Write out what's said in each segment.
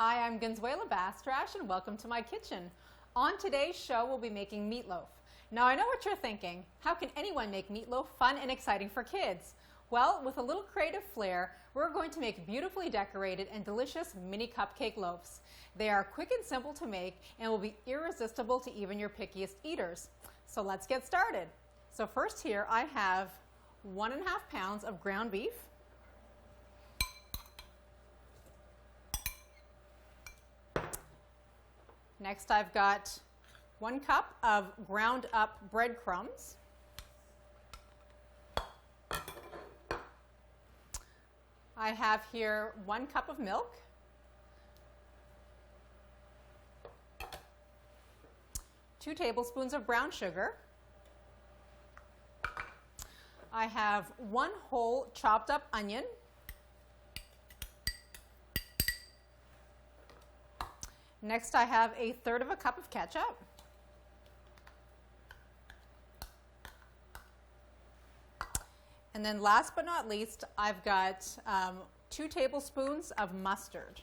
Hi, I'm Gonzuela Bastarache and welcome to my kitchen. On today's show, we'll be making meatloaf. Now I know what you're thinking. How can anyone make meatloaf fun and exciting for kids? Well, with a little creative flair, we're going to make beautifully decorated and delicious mini cupcake loaves. They are quick and simple to make and will be irresistible to even your pickiest eaters. So let's get started. So first here I have 1.5 pounds of ground beef. Next, I've got 1 cup of ground up breadcrumbs. I have here 1 cup of milk. Two tablespoons of brown sugar. I have 1 whole chopped up onion. Next, I have 1/3 cup of ketchup. And then last but not least, I've got 2 tablespoons of mustard.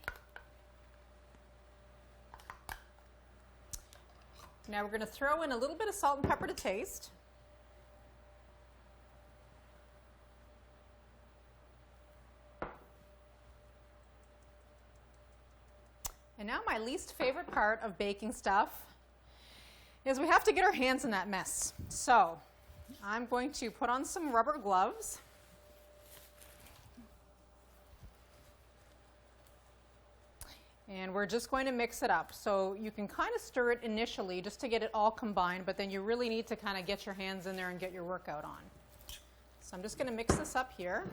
Now we're going to throw in a little bit of salt and pepper to taste. And now my least favorite part of baking stuff is we have to get our hands in that mess. So I'm going to put on some rubber gloves. And we're just going to mix it up. So you can kind of stir it initially just to get it all combined, but then you really need to kind of get your hands in there and get your workout on. So I'm just going to mix this up here.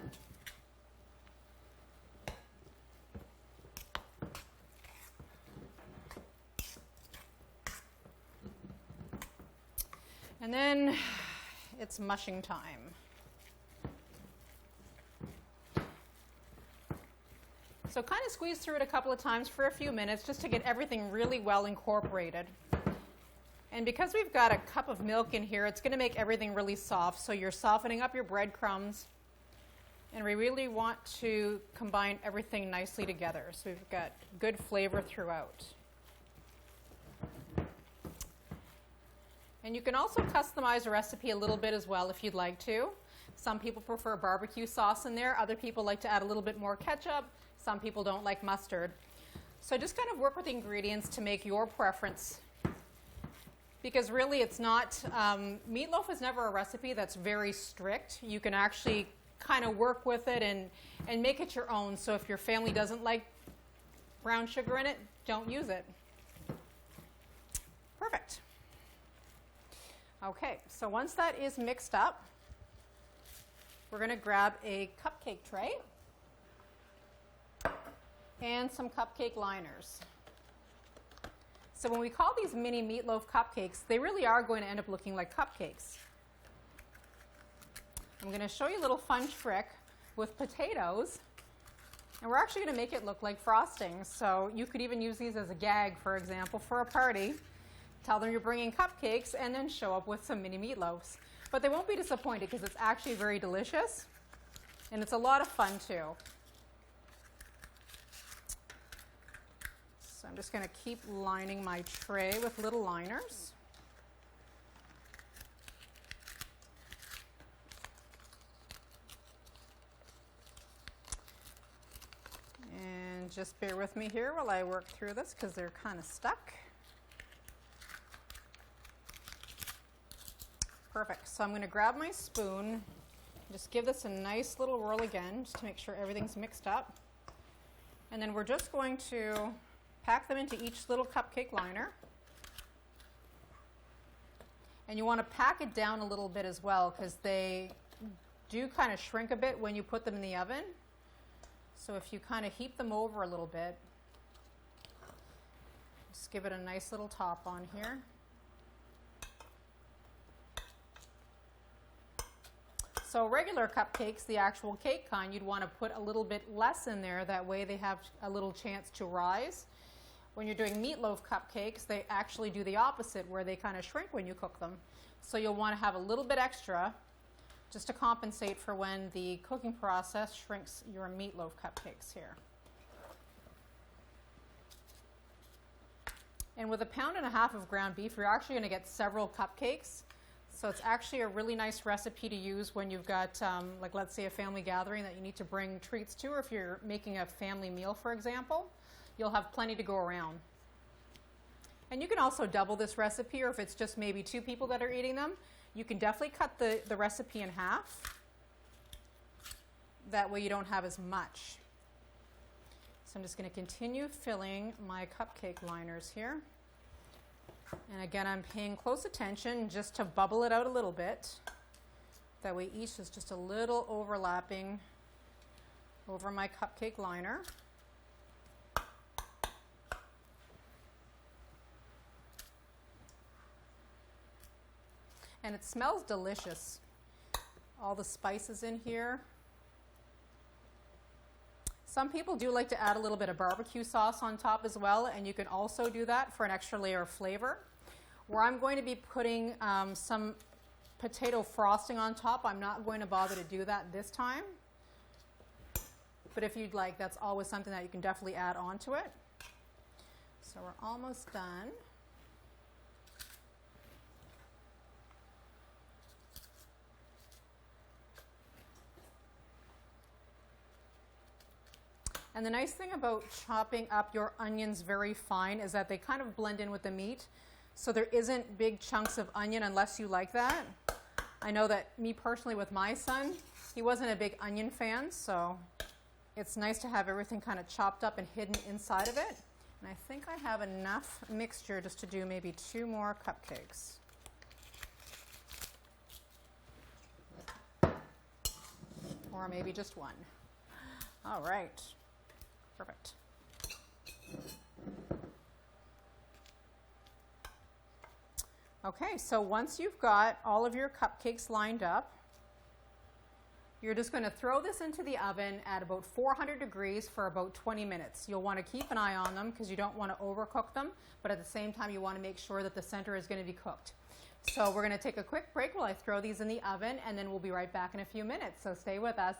And then it's mushing time. So kind of squeeze through it a couple of times for a few minutes just to get everything really well incorporated. And because we've got a cup of milk in here, it's going to make everything really soft. So you're softening up your breadcrumbs. And we really want to combine everything nicely together. So we've got good flavor throughout. And you can also customize a recipe a little bit as well if you'd like to. Some people prefer barbecue sauce in there. Other people like to add a little bit more ketchup. Some people don't like mustard. So just kind of work with the ingredients to make your preference. Because really it's not, meatloaf is never a recipe that's very strict. You can actually kind of work with it and make it your own. So if your family doesn't like brown sugar in it, don't use it. Perfect. Okay, so once that is mixed up, we're going to grab a cupcake tray and some cupcake liners. So when we call these mini meatloaf cupcakes, they really are going to end up looking like cupcakes. I'm going to show you a little fun trick with potatoes, and we're actually going to make it look like frosting. So you could even use these as a gag, for example, for a party. Tell them you're bringing cupcakes and then show up with some mini meatloaves. But they won't be disappointed because it's actually very delicious and it's a lot of fun too. So I'm just going to keep lining my tray with little liners. And just bear with me here while I work through this because they're kind of stuck. Perfect. So I'm going to grab my spoon and just give this a nice little whirl again just to make sure everything's mixed up. And then we're just going to pack them into each little cupcake liner. And you want to pack it down a little bit as well because they do kind of shrink a bit when you put them in the oven. So if you kind of heap them over a little bit, just give it a nice little top on here. So regular cupcakes, the actual cake kind, you'd want to put a little bit less in there. That way they have a little chance to rise. When you're doing meatloaf cupcakes, they actually do the opposite, where they kind of shrink when you cook them. So you'll want to have a little bit extra just to compensate for when the cooking process shrinks your meatloaf cupcakes here. And with 1.5 pounds of ground beef, you're actually going to get several cupcakes. So it's actually a really nice recipe to use when you've got, like let's say a family gathering that you need to bring treats to, or if you're making a family meal, for example, you'll have plenty to go around. And you can also double this recipe, or if it's just maybe 2 people that are eating them, you can definitely cut the recipe in half. That way you don't have as much. So I'm just going to continue filling my cupcake liners here. And again, I'm paying close attention just to bubble it out a little bit. That way each is just a little overlapping over my cupcake liner. And it smells delicious. All the spices in here. Some people do like to add a little bit of barbecue sauce on top as well, and you can also do that for an extra layer of flavor. Where I'm going to be putting some potato frosting on top, I'm not going to bother to do that this time. But if you'd like, that's always something that you can definitely add onto it. So we're almost done. And the nice thing about chopping up your onions very fine is that they kind of blend in with the meat. So there isn't big chunks of onion unless you like that. I know that me personally with my son, he wasn't a big onion fan, so it's nice to have everything kind of chopped up and hidden inside of it. And I think I have enough mixture just to do maybe 2 more cupcakes. Or maybe just 1. All right. Perfect. Okay, so once you've got all of your cupcakes lined up, you're just going to throw this into the oven at about 400 degrees for about 20 minutes. You'll want to keep an eye on them because you don't want to overcook them, but at the same time you want to make sure that the center is going to be cooked. So we're going to take a quick break while I throw these in the oven, and then we'll be right back in a few minutes. So stay with us.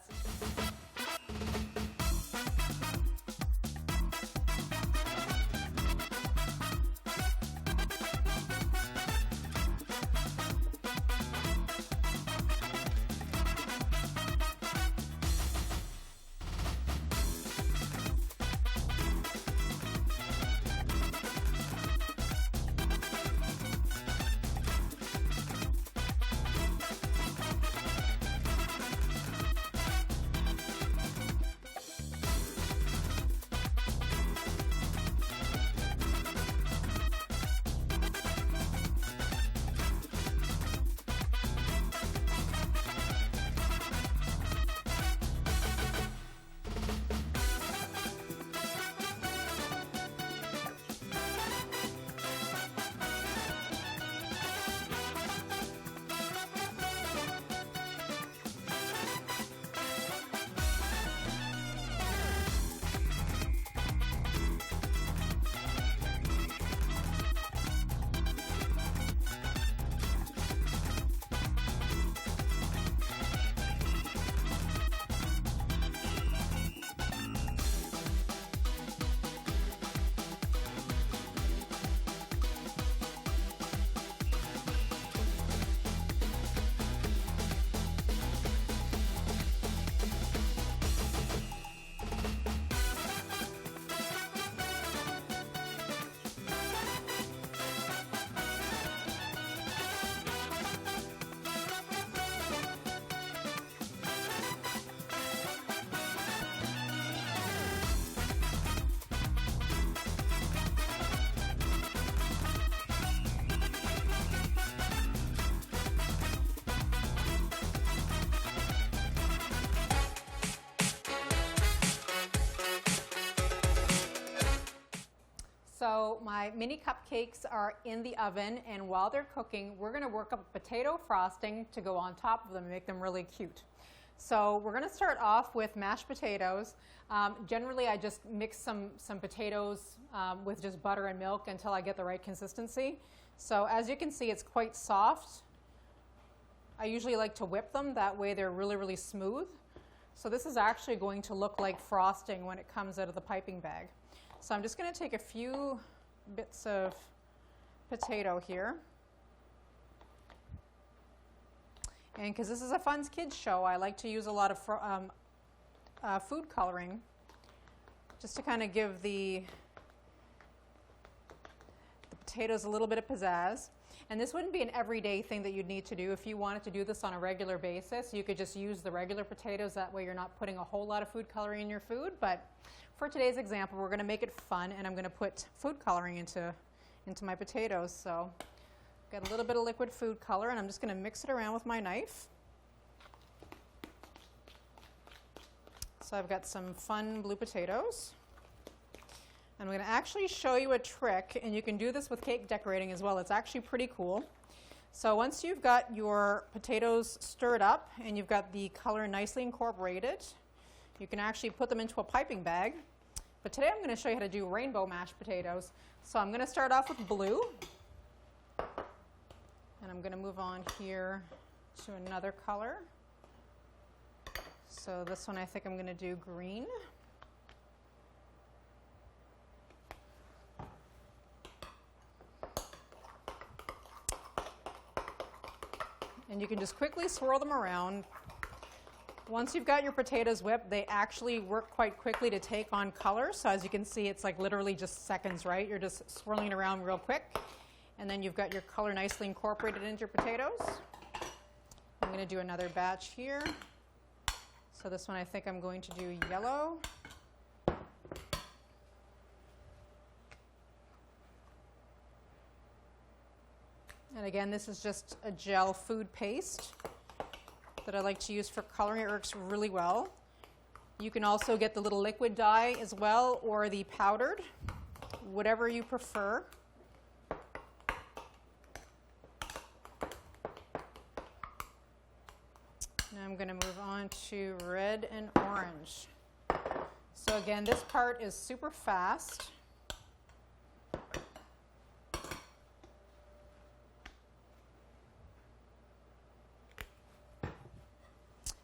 So my mini cupcakes are in the oven, and while they're cooking, we're going to work up potato frosting to go on top of them and make them really cute. So we're going to start off with mashed potatoes. Generally, I just mix some potatoes with just butter and milk until I get the right consistency. So as you can see, it's quite soft. I usually like to whip them. That way they're really, really smooth. So this is actually going to look like frosting when it comes out of the piping bag. So I'm just going to take a few bits of potato here. And because this is a fun kids show, I like to use a lot of food coloring just to kind of give the potatoes a little bit of pizzazz. And this wouldn't be an everyday thing that you'd need to do. If you wanted to do this on a regular basis, you could just use the regular potatoes. That way you're not putting a whole lot of food coloring in your food. But for today's example, we're going to make it fun, and I'm going to put food coloring into my potatoes. So I've got a little bit of liquid food color, and I'm just going to mix it around with my knife. So I've got some fun blue potatoes. I'm going to actually show you a trick, and you can do this with cake decorating as well. It's actually pretty cool. So once you've got your potatoes stirred up and you've got the color nicely incorporated, you can actually put them into a piping bag. But today I'm going to show you how to do rainbow mashed potatoes. So I'm going to start off with blue, and I'm going to move on here to another color. So this one I think I'm going to do green. And you can just quickly swirl them around. Once you've got your potatoes whipped, they actually work quite quickly to take on color. So as you can see, it's like literally just seconds, right? You're just swirling it around real quick. And then you've got your color nicely incorporated into your potatoes. I'm going to do another batch here. So this one I think I'm going to do yellow. And again, this is just a gel food paste that I like to use for coloring. It works really well. You can also get the little liquid dye as well, or the powdered, whatever you prefer. Now I'm going to move on to red and orange. So again, this part is super fast.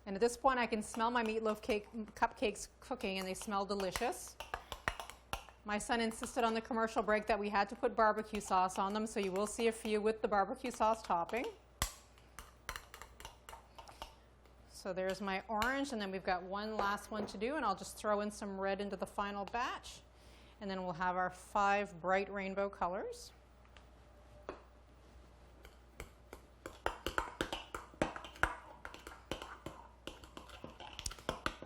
And at this point, I can smell my meatloaf cupcakes cooking, and they smell delicious. My son insisted on the commercial break that we had to put barbecue sauce on them, so you will see a few with the barbecue sauce topping. So there's my orange, and then we've got one last one to do, and I'll just throw in some red into the final batch. And then we'll have our 5 bright rainbow colors.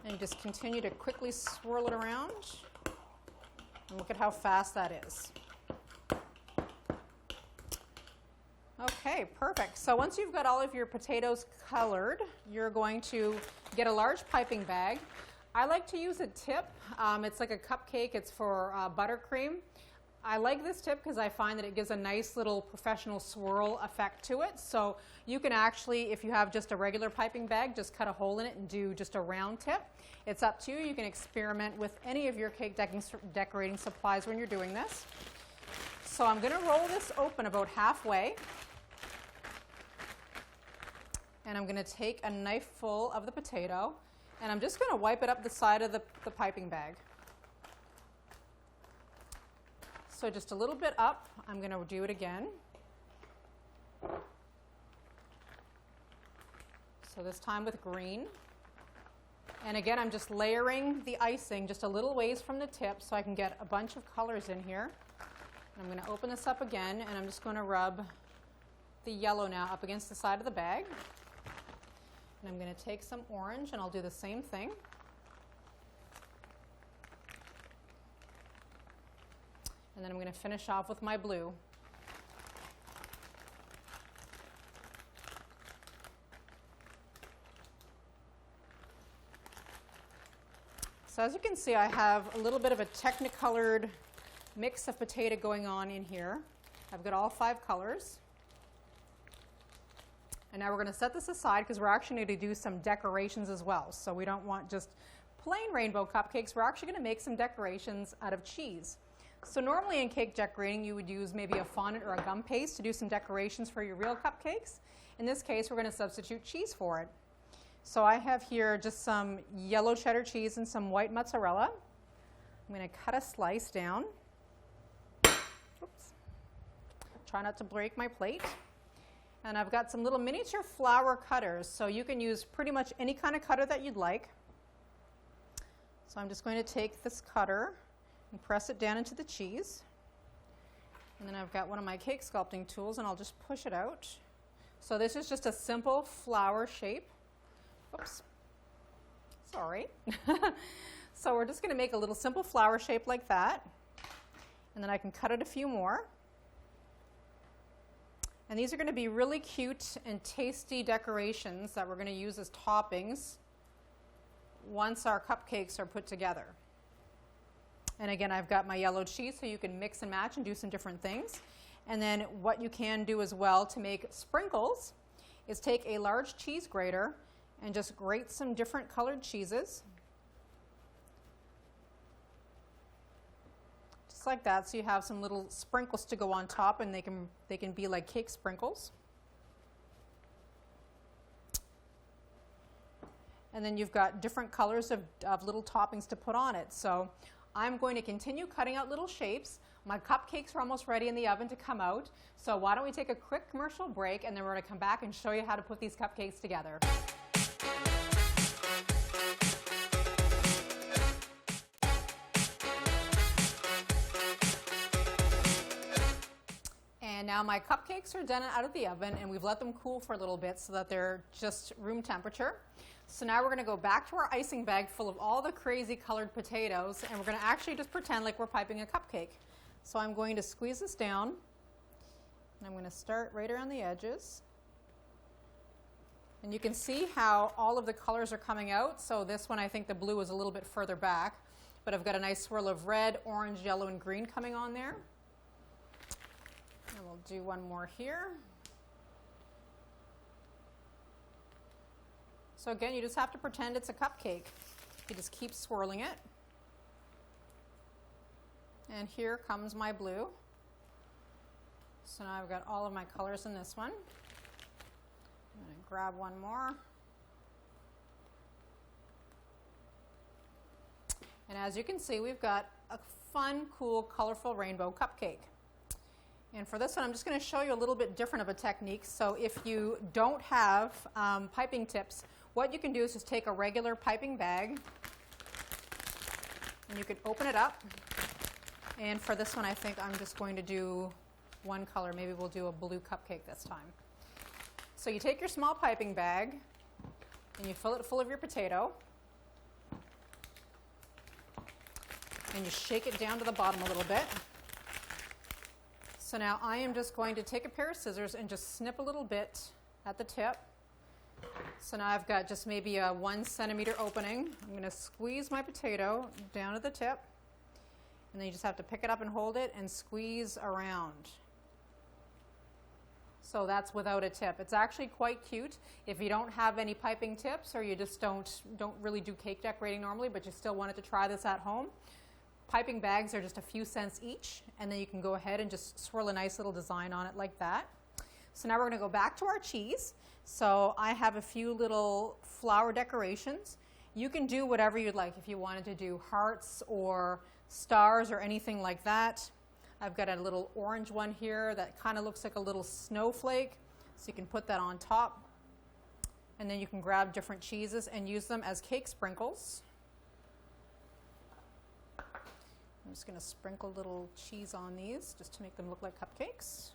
And you just continue to quickly swirl it around. And look at how fast that is. Okay, perfect. So once you've got all of your potatoes colored, you're going to get a large piping bag. I like to use a tip. It's like a cupcake. It's for buttercream. I like this tip because I find that it gives a nice little professional swirl effect to it. So you can actually, if you have just a regular piping bag, just cut a hole in it and do just a round tip. It's up to you. You can experiment with any of your cake decorating supplies when you're doing this. So I'm going to roll this open about halfway. And I'm going to take a knife full of the potato, and I'm just going to wipe it up the side of the piping bag. So just a little bit up. I'm going to do it again. So this time with green. And again, I'm just layering the icing just a little ways from the tip so I can get a bunch of colors in here. And I'm going to open this up again, and I'm just going to rub the yellow now up against the side of the bag. And I'm going to take some orange, and I'll do the same thing. And then I'm going to finish off with my blue. So as you can see, I have a little bit of a technicolored mix of potato going on in here. I've got all 5 colors. And now we're going to set this aside because we're actually going to do some decorations as well. So we don't want just plain rainbow cupcakes. We're actually going to make some decorations out of cheese. So normally in cake decorating, you would use maybe a fondant or a gum paste to do some decorations for your real cupcakes. In this case, we're going to substitute cheese for it. So I have here just some yellow cheddar cheese and some white mozzarella. I'm going to cut a slice down. Oops. Try not to break my plate. And I've got some little miniature flower cutters, so you can use pretty much any kind of cutter that you'd like. So I'm just going to take this cutter and press it down into the cheese. And then I've got one of my cake sculpting tools, and I'll just push it out. So this is just a simple flower shape. Oops. Sorry. So we're just going to make a little simple flower shape like that. And then I can cut it a few more. And these are going to be really cute and tasty decorations that we're going to use as toppings once our cupcakes are put together. And again, I've got my yellow cheese, so you can mix and match and do some different things. And then what you can do as well to make sprinkles is take a large cheese grater and just grate some different colored cheeses. Just like that, so you have some little sprinkles to go on top, and they can be like cake sprinkles. And then you've got different colors of little toppings to put on it. So I'm going to continue cutting out little shapes. My cupcakes are almost ready in the oven to come out. So why don't we take a quick commercial break, and then we're going to come back and show you how to put these cupcakes together. And now my cupcakes are done out of the oven, and we've let them cool for a little bit so that they're just room temperature. So now we're going to go back to our icing bag full of all the crazy colored potatoes, and we're going to actually just pretend like we're piping a cupcake. So I'm going to squeeze this down, and I'm going to start right around the edges. And you can see how all of the colors are coming out. So this one, I think the blue is a little bit further back, but I've got a nice swirl of red, orange, yellow, and green coming on there. And we'll do one more here. So again, you just have to pretend it's a cupcake. You just keep swirling it. And here comes my blue. So now I've got all of my colors in this one. I'm going to grab one more. And as you can see, we've got a fun, cool, colorful rainbow cupcake. And for this one, I'm just going to show you a little bit different of a technique. So if you don't have piping tips, what you can do is just take a regular piping bag, and you can open it up. And for this one, I think I'm just going to do one color. Maybe we'll do a blue cupcake this time. So you take your small piping bag, and you fill it full of your potato. And you shake it down to the bottom a little bit. So now I am just going to take a pair of scissors and just snip a little bit at the tip. So now I've got just maybe a 1 centimeter opening. I'm going to squeeze my potato down to the tip, and then you just have to pick it up and hold it and squeeze around. So that's without a tip. It's actually quite cute. If you don't have any piping tips, or you just don't really do cake decorating normally, but you still wanted to try this at home, piping bags are just a few cents each, and then you can go ahead and just swirl a nice little design on it like that. So now we're going to go back to our cheese. So I have a few little flower decorations. You can do whatever you'd like. If you wanted to do hearts or stars or anything like that. I've got a little orange one here that kind of looks like a little snowflake. So you can put that on top. And then you can grab different cheeses and use them as cake sprinkles. I'm just going to sprinkle little cheese on these just to make them look like cupcakes.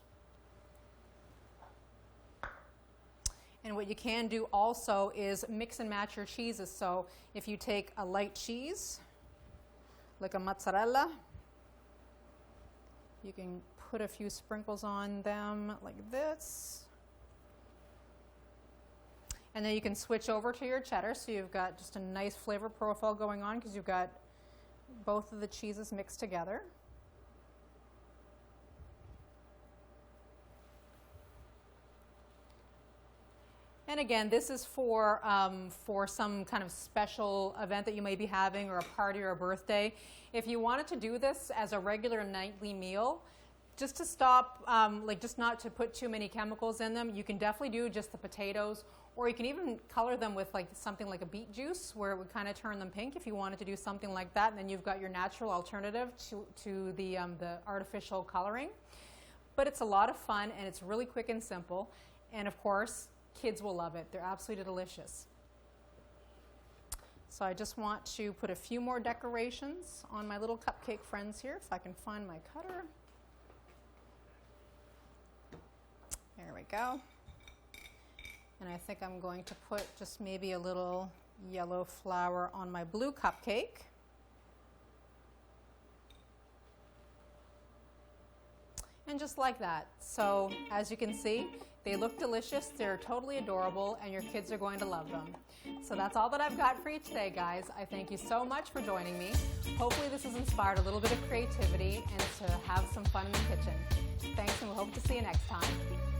And what you can do also is mix and match your cheeses. So if you take a light cheese, like a mozzarella, you can put a few sprinkles on them like this. And then you can switch over to your cheddar, so you've got just a nice flavor profile going on because you've got both of the cheeses mixed together. And again, this is for some kind of special event that you may be having, or a party or a birthday. If you wanted to do this as a regular nightly meal, just to stop, just not to put too many chemicals in them, you can definitely do just the potatoes, or you can even color them with something like a beet juice, where it would kind of turn them pink if you wanted to do something like that. And then you've got your natural alternative to the artificial coloring. but it's a lot of fun and it's really quick and simple. And of course, kids will love it. They're absolutely delicious. So I just want to put a few more decorations on my little cupcake friends here, if I can find my cutter. There we go. And I think I'm going to put just maybe a little yellow flower on my blue cupcake. And just like that. So as you can see, they look delicious, they're totally adorable, and your kids are going to love them. So that's all that I've got for you today, guys. I thank you so much for joining me. Hopefully this has inspired a little bit of creativity and to have some fun in the kitchen. Thanks, and we hope to see you next time.